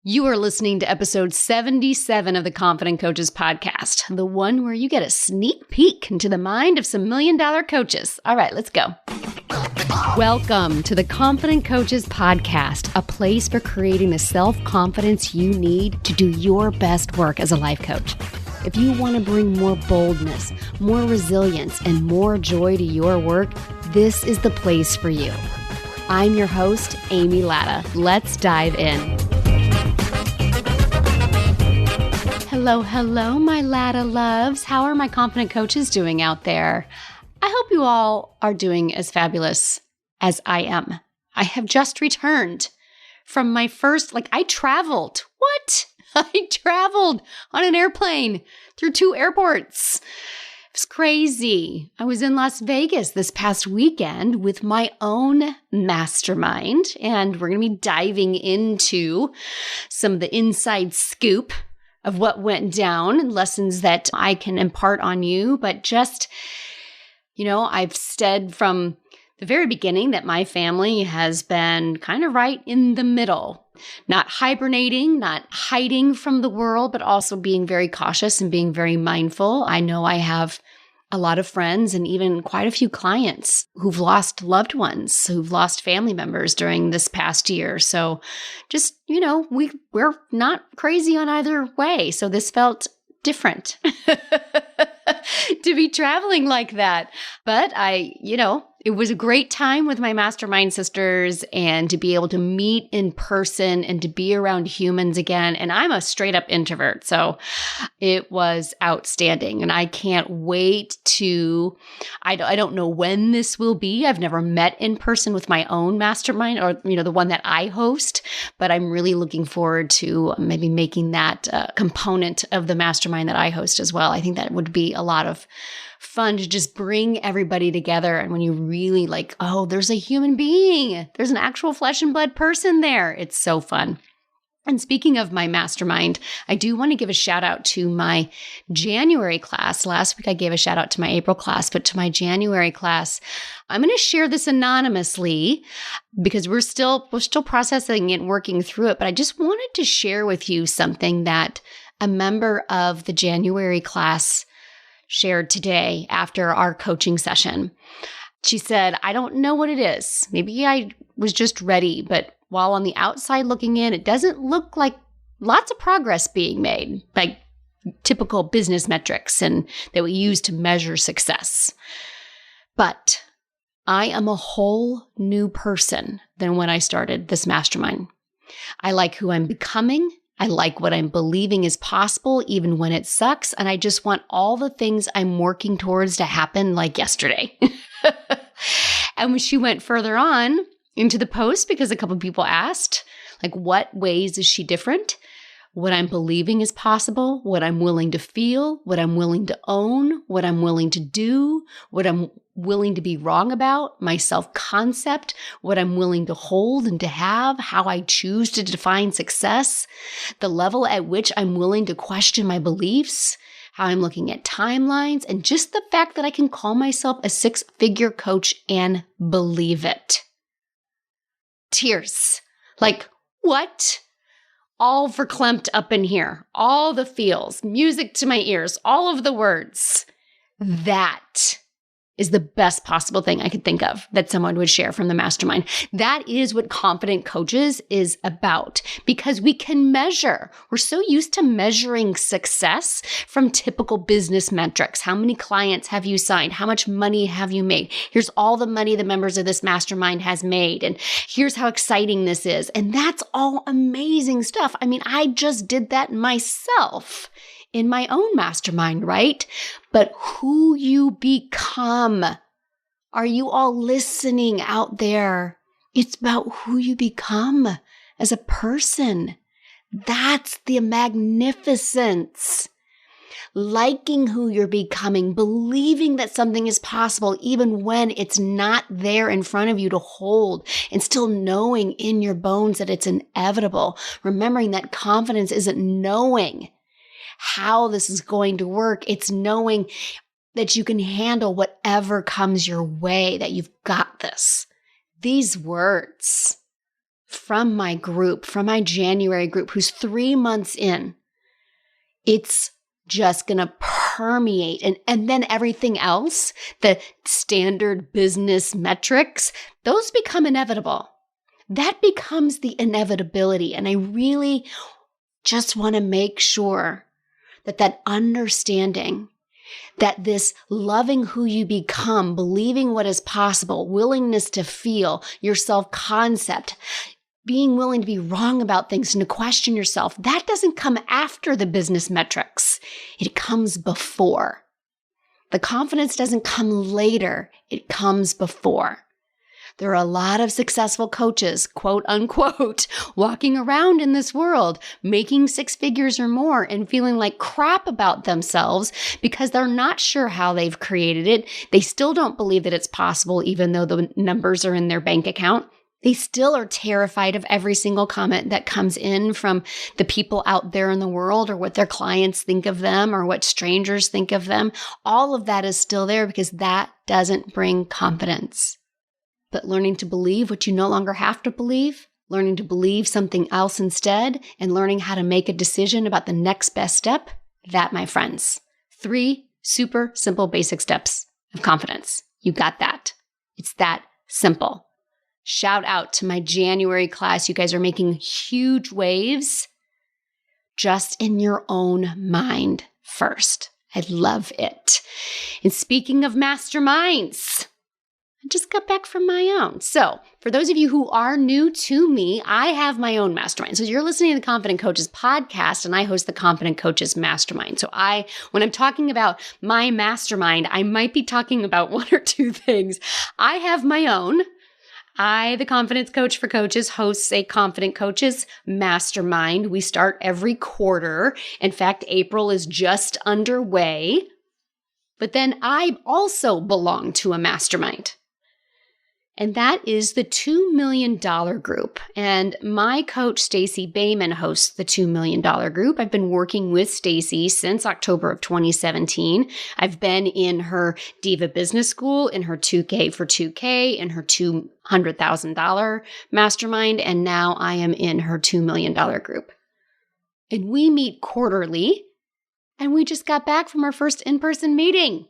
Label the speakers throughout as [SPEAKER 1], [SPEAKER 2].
[SPEAKER 1] You are listening to episode 77 of the Confident Coaches podcast, the one where you get a sneak peek into the mind of some million-dollar coaches. All right, let's go. Welcome to the Confident Coaches podcast, a place for creating the self-confidence you need to do your best work as a life coach. If you want to bring more boldness, more resilience, and more joy to your work, this is the place for you. I'm your host, Amy Latta. Let's dive in. Hello, my Latta loves. How are my confident coaches doing out there? I hope you all are doing as fabulous as I am. I have just returned from my first, I traveled. What? I traveled on an airplane through 2 airports. It was crazy. I was in Las Vegas this past weekend with my own mastermind, and we're going to be diving into some of the inside scoop of what went down and lessons that I can impart on you. But just, I've said from the very beginning that my family has been kind of right in the middle, not hibernating, not hiding from the world, but also being very cautious and being very mindful. I know I have a lot of friends and even quite a few clients who've lost loved ones, who've lost family members during this past year. So just, we're not crazy on either way. So this felt different to be traveling like that. But it was a great time with my mastermind sisters and to be able to meet in person and to be around humans again. And I'm a straight up introvert. So it was outstanding. And I can't wait I don't know when this will be. I've never met in person with my own mastermind or, the one that I host, but I'm really looking forward to maybe making that component of the mastermind that I host as well. I think that would be a lot of fun to just bring everybody together. And when you really there's a human being, there's an actual flesh and blood person there. It's so fun. And speaking of my mastermind, I do want to give a shout out to my January class. Last week I gave a shout out to my April class, but to my January class, I'm going to share this anonymously because we're still processing it and working through it. But I just wanted to share with you something that a member of the January class shared today after our coaching session. She said, I don't know what it is. Maybe I was just ready, but while on the outside looking in, it doesn't look like lots of progress being made, like typical business metrics and that we use to measure success. But I am a whole new person than when I started this mastermind. I like who I'm becoming. I like what I'm believing is possible, even when it sucks. And I just want all the things I'm working towards to happen like yesterday. And when she went further on into the post, because a couple of people asked, what ways is she different? What I'm believing is possible, what I'm willing to feel, what I'm willing to own, what I'm willing to do, what I'm willing to be wrong about, my self-concept, what I'm willing to hold and to have, how I choose to define success, the level at which I'm willing to question my beliefs, how I'm looking at timelines, and just the fact that I can call myself a 6-figure coach and believe it. Tears. What? All verklempt up in here. All the feels, music to my ears, all of the words. That is the best possible thing I could think of that someone would share from the mastermind. That is what Confident Coaches is about because we can measure. We're so used to measuring success from typical business metrics. How many clients have you signed? How much money have you made? Here's all the money the members of this mastermind has made. And here's how exciting this is. And that's all amazing stuff. I mean, I just did that myself in my own mastermind, right? But who you become, are you all listening out there? It's about who you become as a person. That's the magnificence. Liking who you're becoming, believing that something is possible even when it's not there in front of you to hold, and still knowing in your bones that it's inevitable. Remembering that confidence isn't knowing how this is going to work. It's knowing that you can handle whatever comes your way, that you've got this. These words from my group, from my January group, who's 3 months in, it's just going to permeate. And then everything else, the standard business metrics, those become inevitable. That becomes the inevitability. And I really just want to make sure that understanding, that this loving who you become, believing what is possible, willingness to feel, your self-concept, being willing to be wrong about things and to question yourself, that doesn't come after the business metrics. It comes before. The confidence doesn't come later. It comes before. There are a lot of successful coaches, quote unquote, walking around in this world, making 6 figures or more and feeling like crap about themselves because they're not sure how they've created it. They still don't believe that it's possible, even though the numbers are in their bank account. They still are terrified of every single comment that comes in from the people out there in the world, or what their clients think of them, or what strangers think of them. All of that is still there because that doesn't bring confidence. But learning to believe what you no longer have to believe, learning to believe something else instead, and learning how to make a decision about the next best step, that, my friends, 3 super simple basic steps of confidence. You got that. It's that simple. Shout out to my January class. You guys are making huge waves just in your own mind first. I love it. And speaking of masterminds, I just got back from my own. So for those of you who are new to me, I have my own mastermind. So you're listening to the Confident Coaches podcast, and I host the Confident Coaches Mastermind. So when I'm talking about my mastermind, I might be talking about 1 or 2 things. I have my own. I, the Confidence Coach for Coaches, hosts a Confident Coaches Mastermind. We start every quarter. In fact, April is just underway. But then I also belong to a mastermind. And that is the $2 million group. And my coach, Stacey Bayman, hosts the $2 million group. I've been working with Stacey since October of 2017. I've been in her Diva Business School, in her 2K for 2K, in her $200,000 mastermind, and now I am in her $2 million group. And we meet quarterly. And we just got back from our first in-person meeting.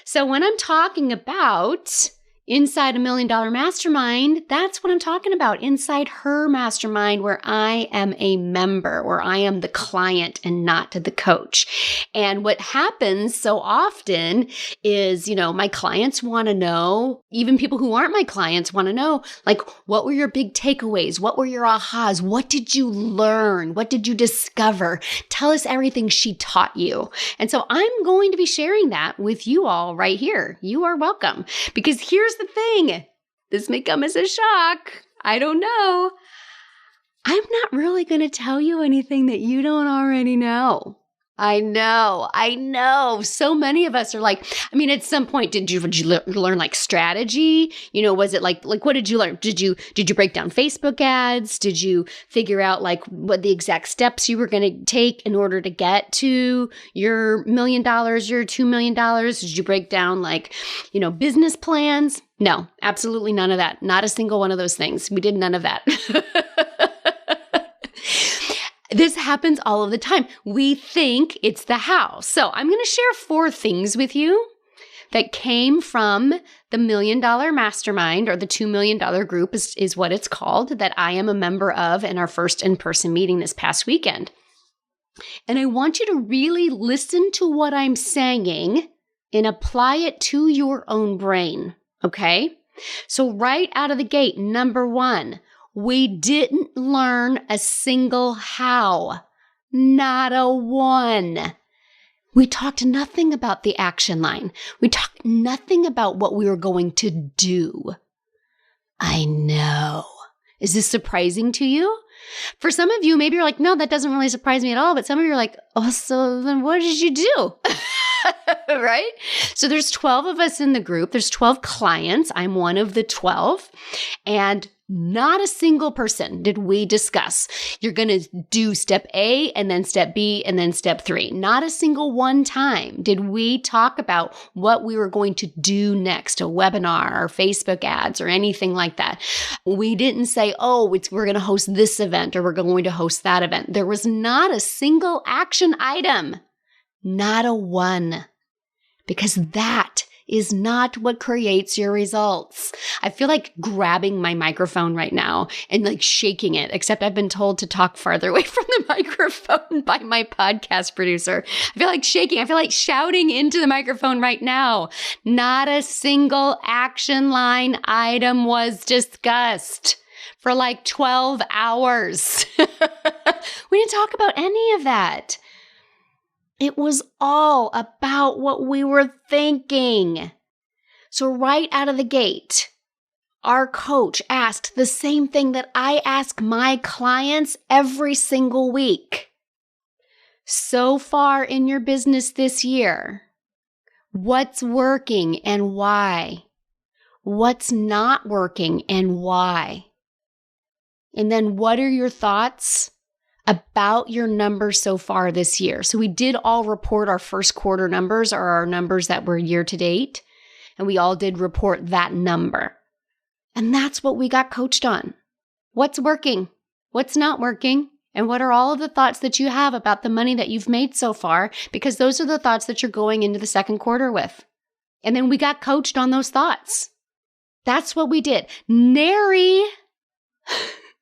[SPEAKER 1] So when I'm talking about inside a $1 million mastermind, that's what I'm talking about. Inside her mastermind, where I am a member, where I am the client and not the coach. And what happens so often is, my clients want to know, even people who aren't my clients want to know, like, what were your big takeaways? What were your ahas? What did you learn? What did you discover? Tell us everything she taught you. And so I'm going to be sharing that with you all right here. You are welcome. Because here's the thing. This may come as a shock. I don't know. I'm not really going to tell you anything that you don't already know. I know. So many of us are like, at some point, did you learn like strategy? Was it like what did you learn? Did you break down Facebook ads? Did you figure out like what the exact steps you were going to take in order to get to your $1 million, your $2 million? Did you break down like, business plans? No, absolutely none of that. Not a single one of those things. We did none of that. This happens all of the time. We think it's the how. So I'm going to share 4 things with you that came from the $1 million mastermind, or the $2 million group is what it's called, that I am a member of in our first in-person meeting this past weekend. And I want you to really listen to what I'm saying and apply it to your own brain, okay? So right out of the gate, number 1, we didn't learn a single how, not a one. We talked nothing about the action line. We talked nothing about what we were going to do. I know. Is this surprising to you? For some of you, maybe you're like, no, that doesn't really surprise me at all. But some of you are like, oh, so then what did you do? Right? So there's 12 of us in the group. There's 12 clients. I'm one of the 12. And Not a single person did we discuss, you're going to do step A and then step B and then step 3. Not a single one time did we talk about what we were going to do next, a webinar or Facebook ads or anything like that. We didn't say, we're going to host this event or we're going to host that event. There was not a single action item, not a one, because that is not what creates your results. I feel like grabbing my microphone right now and like shaking it, except I've been told to talk farther away from the microphone by my podcast producer. I feel like shaking. I feel like shouting into the microphone right now. Not a single action line item was discussed for like 12 hours. We didn't talk about any of that. It was all about what we were thinking. So right out of the gate, our coach asked the same thing that I ask my clients every single week. So far in your business this year, what's working and why? What's not working and why? And then what are your thoughts about your numbers so far this year? So we did all report our first quarter numbers, or our numbers that were year to date, and we all did report that number. And that's what we got coached on. What's working? What's not working? And what are all of the thoughts that you have about the money that you've made so far? Because those are the thoughts that you're going into the second quarter with. And then we got coached on those thoughts. That's what we did. Nary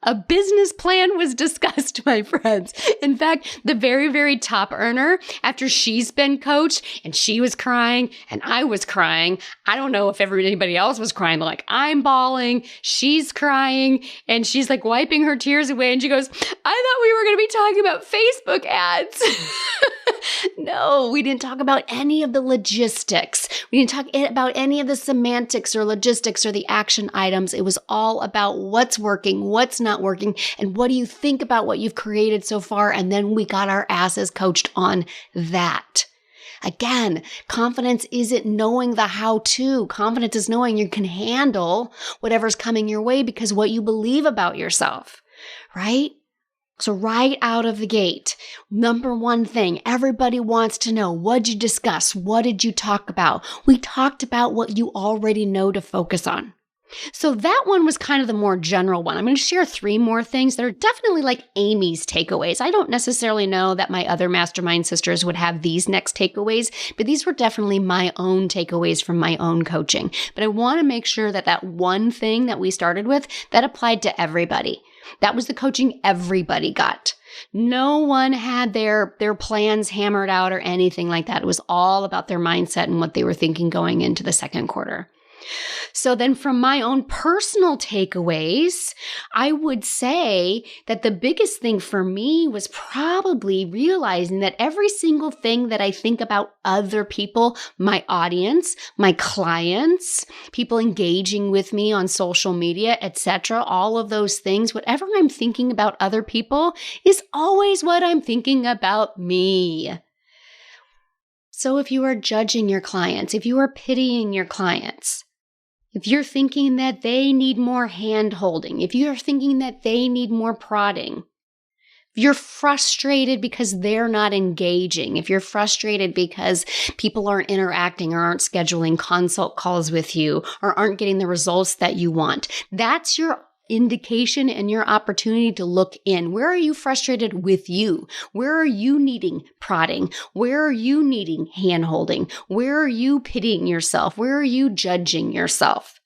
[SPEAKER 1] a business plan was discussed, my friends. In fact, the very, very top earner, after she's been coached and she was crying and I was crying, I don't know if anybody else was crying, but like I'm bawling, she's crying, and she's like wiping her tears away. And she goes, I thought we were going to be talking about Facebook ads. No, we didn't talk about any of the logistics. We didn't talk about any of the semantics or logistics or the action items. It was all about what's working, what's not working, and what do you think about what you've created so far? And then we got our asses coached on that. Again, confidence isn't knowing the how-to. Confidence is knowing you can handle whatever's coming your way because what you believe about yourself, right? So right out of the gate, number one thing, everybody wants to know, what did you discuss? What did you talk about? We talked about what you already know to focus on. So that one was kind of the more general one. I'm going to share 3 more things that are definitely like Amy's takeaways. I don't necessarily know that my other mastermind sisters would have these next takeaways, but these were definitely my own takeaways from my own coaching. But I want to make sure that that one thing that we started with, that applied to everybody. That was the coaching everybody got. No one had their plans hammered out or anything like that. It was all about their mindset and what they were thinking going into the second quarter. So then from my own personal takeaways, I would say that the biggest thing for me was probably realizing that every single thing that I think about other people, my audience, my clients, people engaging with me on social media, etc., all of those things, whatever I'm thinking about other people is always what I'm thinking about me. So if you are judging your clients, if you are pitying your clients, if you're thinking that they need more hand-holding, if you're thinking that they need more prodding, if you're frustrated because they're not engaging, if you're frustrated because people aren't interacting or aren't scheduling consult calls with you or aren't getting the results that you want, that's your indication and your opportunity to look in. Where are you frustrated with you? Where are you needing prodding? Where are you needing hand-holding? Where are you pitying yourself? Where are you judging yourself?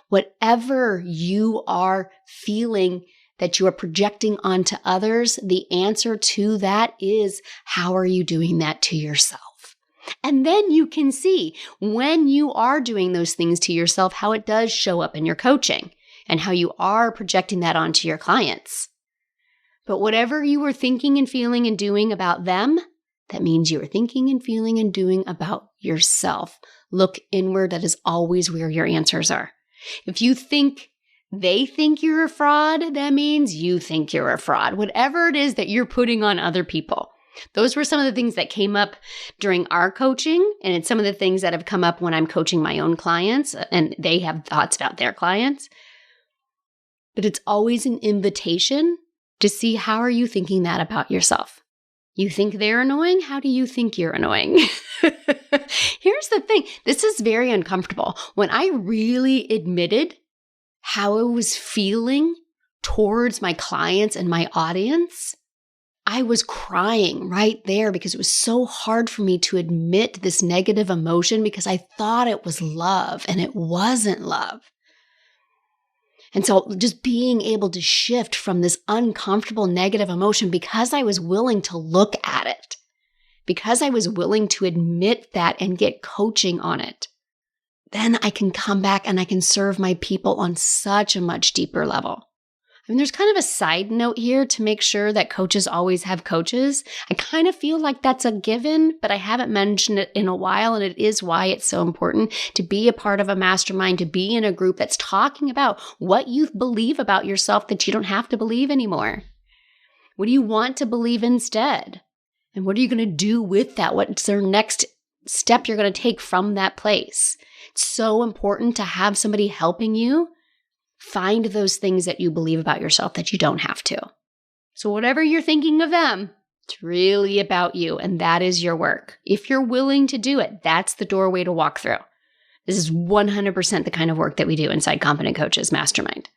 [SPEAKER 1] Whatever you are feeling that you are projecting onto others, the answer to that is, how are you doing that to yourself? And then you can see when you are doing those things to yourself, how it does show up in your coaching and how you are projecting that onto your clients. But whatever you were thinking and feeling and doing about them, that means you are thinking and feeling and doing about yourself. Look inward. That is always where your answers are. If you think they think you're a fraud, that means you think you're a fraud. Whatever it is that you're putting on other people. Those were some of the things that came up during our coaching, and it's some of the things that have come up when I'm coaching my own clients, and they have thoughts about their clients. but it's always an invitation to see how are you thinking that about yourself. You think they're annoying? How do you think you're annoying? Here's the thing. This is very uncomfortable. When I really admitted how I was feeling towards my clients and my audience, I was crying right there because it was so hard for me to admit this negative emotion because I thought it was love and it wasn't love. And so just being able to shift from this uncomfortable negative emotion because I was willing to look at it, because I was willing to admit that and get coaching on it, then I can come back and I can serve my people on such a much deeper level. I mean, there's kind of a side note here to make sure that coaches always have coaches. I kind of feel like that's a given, but I haven't mentioned it in a while, and it is why it's so important to be a part of a mastermind, to be in a group that's talking about what you believe about yourself that you don't have to believe anymore. What do you want to believe instead? And what are you going to do with that? What's their next step you're going to take from that place? It's so important to have somebody helping you find those things that you believe about yourself that you don't have to. So whatever you're thinking of them, it's really about you, and that is your work. If you're willing to do it, that's the doorway to walk through. This is 100% the kind of work that we do inside Confident Coaches Mastermind.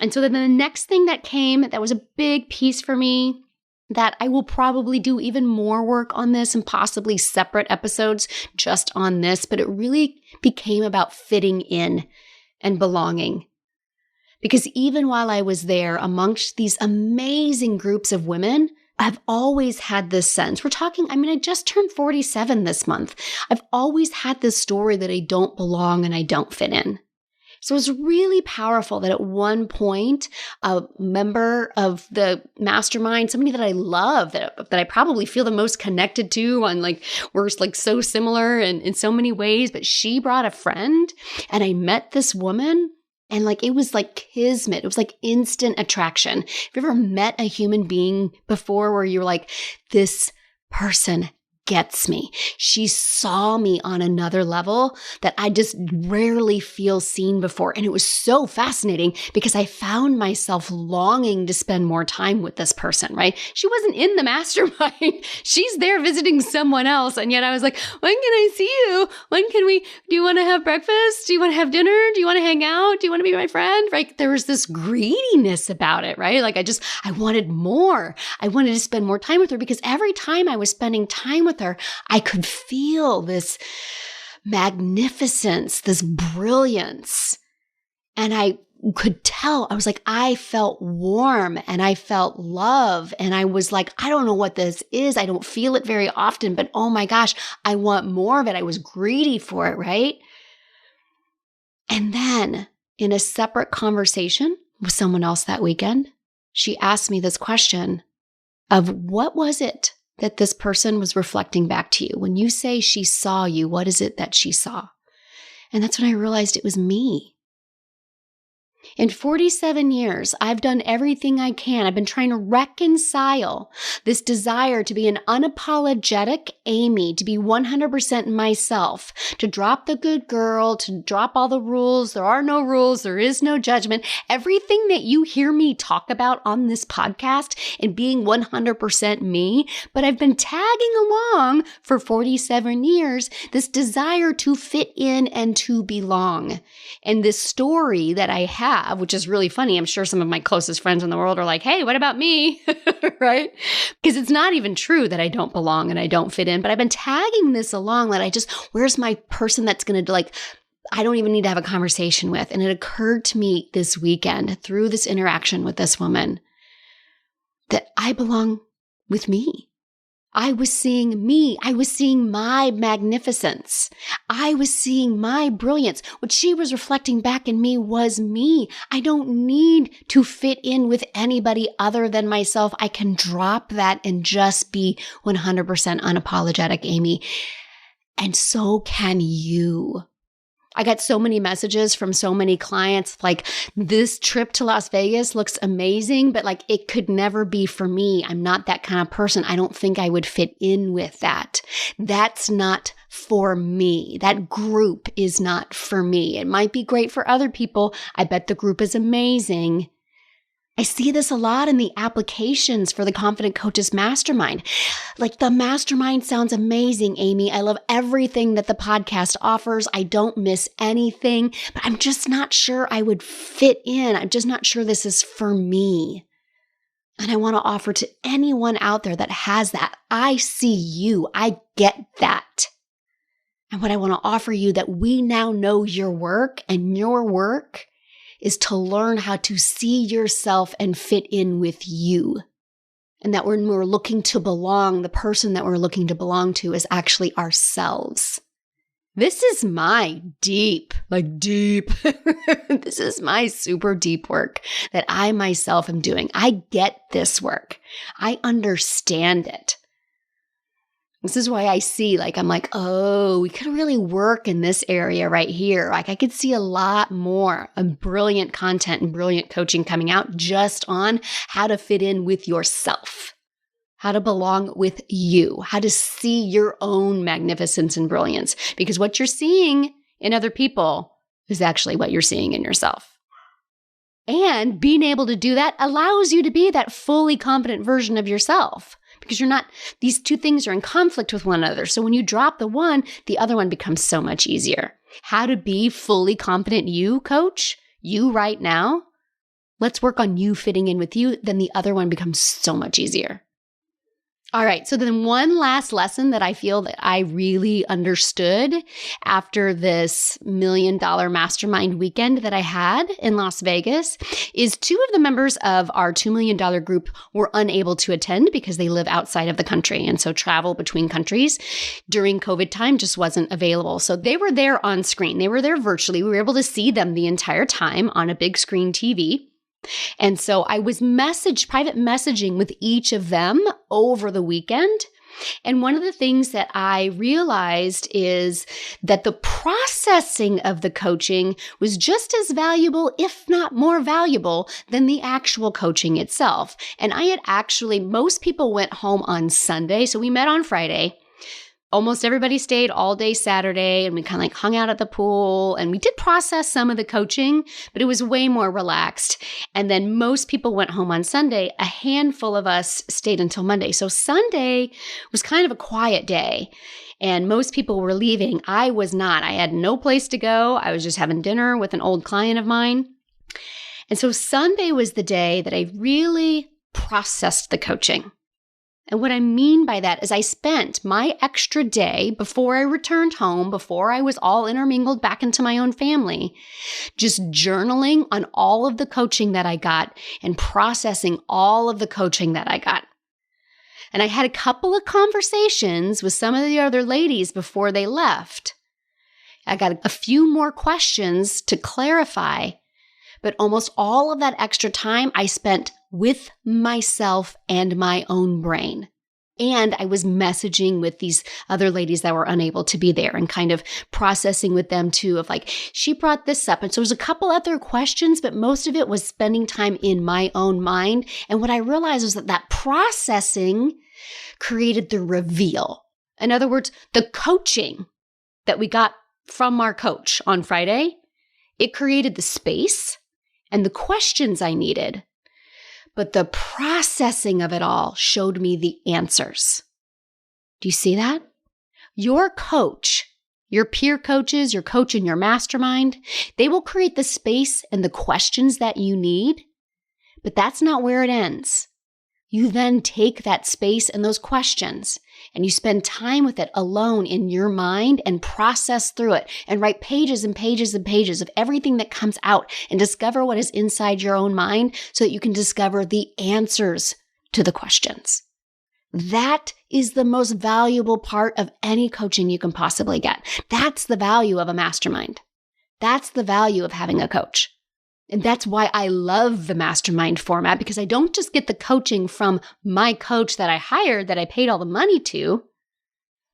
[SPEAKER 1] And so then the next thing that came, that was a big piece for me, that I will probably do even more work on this and possibly separate episodes just on this, but it really became about fitting in and belonging. Because even while I was there amongst these amazing groups of women, I've always had this sense. I just turned 47 this month. I've always had this story that I don't belong and I don't fit in. So it was really powerful that at one point, a member of the mastermind, somebody that I love, that I probably feel the most connected to we're so similar in so many ways, but she brought a friend and I met this woman. And it was like kismet. It was like instant attraction. Have you ever met a human being before where you're like, this person gets me? She saw me on another level that I just rarely feel seen before. And it was so fascinating because I found myself longing to spend more time with this person, right? She wasn't in the mastermind. She's there visiting someone else. And yet I was like, when can I see you? Do you want to have breakfast? Do you want to have dinner? Do you want to hang out? Do you want to be my friend? Right? There was this greediness about it, right? I wanted more. I wanted to spend more time with her because every time I was spending time with her, I could feel this magnificence, this brilliance. And I could tell, I felt warm and I felt love. And I was like, I don't know what this is. I don't feel it very often, but oh my gosh, I want more of it. I was greedy for it, right? And then in a separate conversation with someone else that weekend, she asked me this question of what was it that this person was reflecting back to you? When you say she saw you, what is it that she saw? And that's when I realized it was me. In 47 years, I've done everything I can. I've been trying to reconcile this desire to be an unapologetic Amy, to be 100% myself, to drop the good girl, to drop all the rules. There are no rules. There is no judgment. Everything that you hear me talk about on this podcast and being 100% me, but I've been tagging along for 47 years, this desire to fit in and to belong. And this story that I have, which is really funny. I'm sure some of my closest friends in the world are like, hey, what about me? Right? Because it's not even true that I don't belong and I don't fit in, but I've been tagging this along that where's my person that's going to I don't even need to have a conversation with. And it occurred to me this weekend through this interaction with this woman that I belong with me. I was seeing me. I was seeing my magnificence. I was seeing my brilliance. What she was reflecting back in me was me. I don't need to fit in with anybody other than myself. I can drop that and just be 100% unapologetic Amy. And so can you. I got so many messages from so many clients, this trip to Las Vegas looks amazing, but it could never be for me. I'm not that kind of person. I don't think I would fit in with that. That's not for me. That group is not for me. It might be great for other people. I bet the group is amazing. I see this a lot in the applications for the Confident Coaches Mastermind. Like, the mastermind sounds amazing, Amy. I love everything that the podcast offers. I don't miss anything, but I'm just not sure I would fit in. I'm just not sure this is for me. And I want to offer to anyone out there that has that. I see you. I get that. And what I want to offer you, that we now know your work, and your work is to learn how to see yourself and fit in with you. And that when we're looking to belong, the person that we're looking to belong to is actually ourselves. This is my deep, this is my super deep work that I myself am doing. I get this work. I understand it. This is why I see, I'm like, oh, we could really work in this area right here. I could see a lot more of brilliant content and brilliant coaching coming out just on how to fit in with yourself, how to belong with you, how to see your own magnificence and brilliance. Because what you're seeing in other people is actually what you're seeing in yourself. And being able to do that allows you to be that fully confident version of yourself. Because these two things are in conflict with one another. So when you drop the one, the other one becomes so much easier. How to be fully confident you, coach, you right now. Let's work on you fitting in with you. Then the other one becomes so much easier. All right. So then one last lesson that I feel that I really understood after this $1 million mastermind weekend that I had in Las Vegas is 2 of the members of our $2 million group were unable to attend because they live outside of the country. And so travel between countries during COVID time just wasn't available. So they were there on screen. They were there virtually. We were able to see them the entire time on a big screen TV. And so I was private messaging with each of them over the weekend. And one of the things that I realized is that the processing of the coaching was just as valuable, if not more valuable, than the actual coaching itself. And most people went home on Sunday. So we met on Friday. Almost everybody stayed all day Saturday, and we kind of hung out at the pool, and we did process some of the coaching, but it was way more relaxed. And then most people went home on Sunday. A handful of us stayed until Monday. So Sunday was kind of a quiet day, and most people were leaving. I was not. I had no place to go. I was just having dinner with an old client of mine. And so Sunday was the day that I really processed the coaching. And what I mean by that is I spent my extra day before I returned home, before I was all intermingled back into my own family, just journaling on all of the coaching that I got and processing all of the coaching that I got. And I had a couple of conversations with some of the other ladies before they left. I got a few more questions to clarify, but almost all of that extra time I spent with myself and my own brain. And I was messaging with these other ladies that were unable to be there and kind of processing with them too of she brought this up. And so there's a couple other questions, but most of it was spending time in my own mind. And what I realized was that processing created the reveal. In other words, the coaching that we got from our coach on Friday, it created the space and the questions I needed. But the processing of it all showed me the answers. Do you see that? Your coach, your peer coaches, your coach in your mastermind, they will create the space and the questions that you need, but that's not where it ends. You then take that space and those questions and you spend time with it alone in your mind and process through it and write pages and pages and pages of everything that comes out and discover what is inside your own mind so that you can discover the answers to the questions. That is the most valuable part of any coaching you can possibly get. That's the value of a mastermind. That's the value of having a coach. And that's why I love the mastermind format, because I don't just get the coaching from my coach that I hired, that I paid all the money to,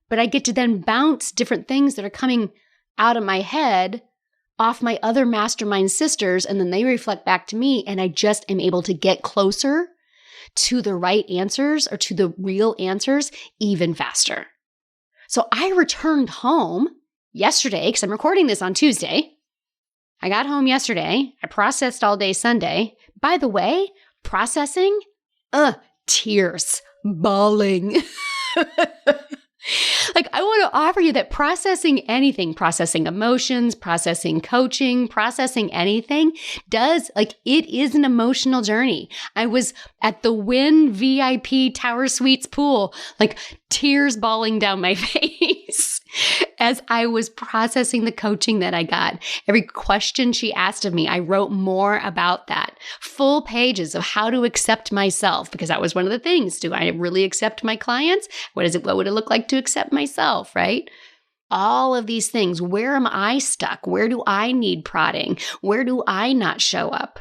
[SPEAKER 1] but I get to then bounce different things that are coming out of my head off my other mastermind sisters, and then they reflect back to me, and I just am able to get closer to the right answers or to the real answers even faster. So I returned home yesterday because I'm recording this on Tuesday. I got home yesterday. I processed all day Sunday. By the way, processing, tears, bawling. Like, I want to offer you that processing anything, processing emotions, processing coaching, processing anything it is an emotional journey. I was at the Wynn VIP Tower Suites pool, like tears bawling down my face as I was processing the coaching that I got. Every question she asked of me, I wrote more about that. Full pages of how to accept myself, because that was one of the things. Do I really accept my clients? What would it look like to accept myself, right? All of these things. Where am I stuck? Where do I need prodding? Where do I not show up?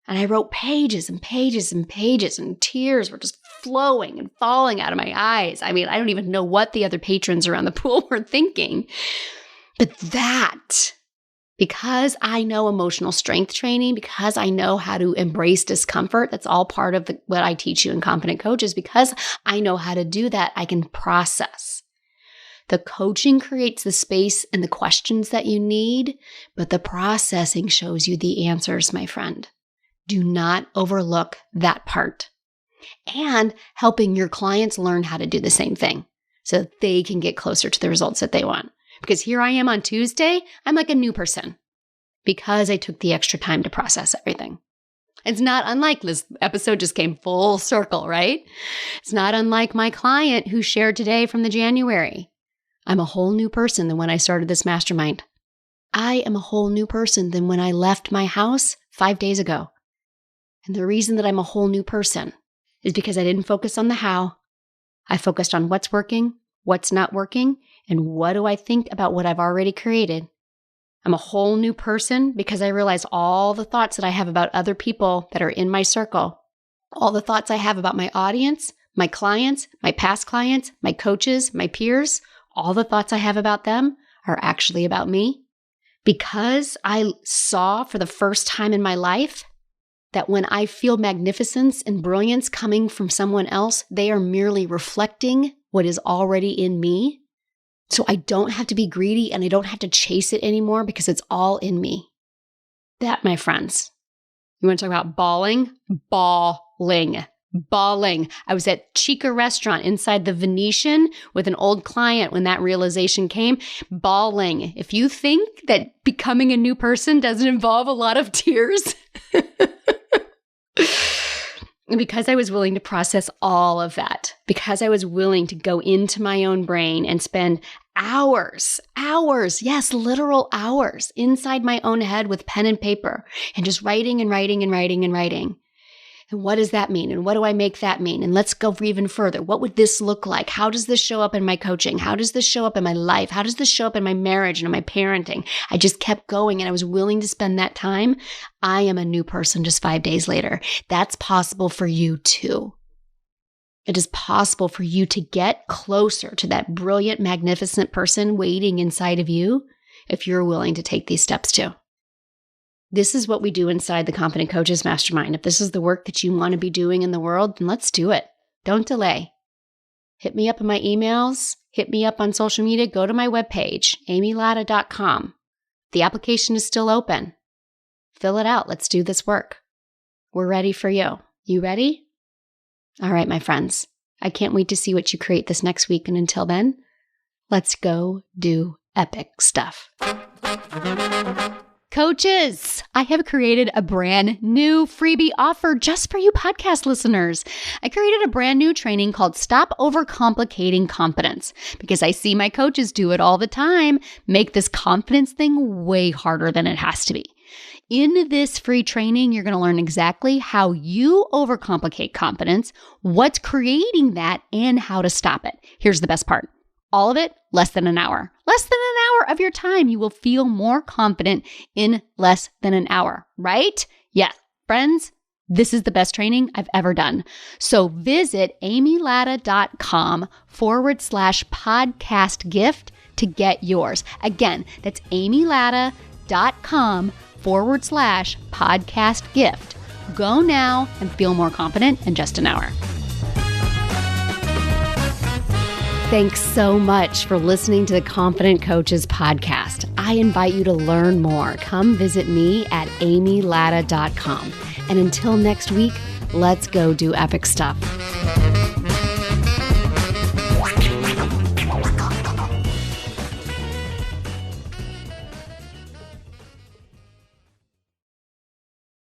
[SPEAKER 1] And I wrote pages and pages and pages, and tears were just flowing and falling out of my eyes. I mean, I don't even know what the other patrons around the pool were thinking. But that, because I know emotional strength training, because I know how to embrace discomfort, that's all part of what I teach you in Confident Coaches. Because I know how to do that, I can process. The coaching creates the space and the questions that you need, but the processing shows you the answers, my friend. Do not overlook that part. And helping your clients learn how to do the same thing so that they can get closer to the results that they want. Because here I am on Tuesday, I'm like a new person because I took the extra time to process everything. It's not unlike this episode just came full circle, right? It's not unlike my client who shared today from the January. I'm a whole new person than when I started this mastermind. I am a whole new person than when I left my house 5 days ago. And the reason that I'm a whole new person is because I didn't focus on the how. I focused on what's working, what's not working, and what do I think about what I've already created. I'm a whole new person because I realize all the thoughts that I have about other people that are in my circle, all the thoughts I have about my audience, my clients, my past clients, my coaches, my peers, all the thoughts I have about them are actually about me. Because I saw for the first time in my life that when I feel magnificence and brilliance coming from someone else, they are merely reflecting what is already in me. So I don't have to be greedy and I don't have to chase it anymore because it's all in me. That, my friends, you want to talk about bawling? Bawling. I was at Chica Restaurant inside the Venetian with an old client when that realization came. Bawling. If you think that becoming a new person doesn't involve a lot of tears, and because I was willing to process all of that, because I was willing to go into my own brain and spend hours, yes, literal hours inside my own head with pen and paper and just writing and writing and writing and writing. And what does that mean? And what do I make that mean? And let's go even further. What would this look like? How does this show up in my coaching? How does this show up in my life? How does this show up in my marriage and in my parenting? I just kept going and I was willing to spend that time. I am a new person just 5 days later. That's possible for you too. It is possible for you to get closer to that brilliant, magnificent person waiting inside of you if you're willing to take these steps too. This is what we do inside the Confident Coaches Mastermind. If this is the work that you want to be doing in the world, then let's do it. Don't delay. Hit me up in my emails. Hit me up on social media. Go to my webpage, amylatta.com. The application is still open. Fill it out. Let's do this work. We're ready for you. You ready? All right, my friends. I can't wait to see what you create this next week. And until then, let's go do epic stuff. Coaches, I have created a brand new freebie offer just for you podcast listeners. I created a brand new training called Stop Overcomplicating Confidence because I see my coaches do it all the time, make this confidence thing way harder than it has to be. In this free training, you're going to learn exactly how you overcomplicate confidence, what's creating that, and how to stop it. Here's the best part. All of it, less than an hour. Less than an hour of your time. You will feel more confident in less than an hour, right? Yeah, friends, this is the best training I've ever done. So visit amylatta.com/podcast gift to get yours. Again, that's amylatta.com/podcast gift. Go now and feel more confident in just an hour. Thanks so much for listening to the Confident Coaches podcast. I invite you to learn more. Come visit me at amylatta.com. And until next week, let's go do epic stuff.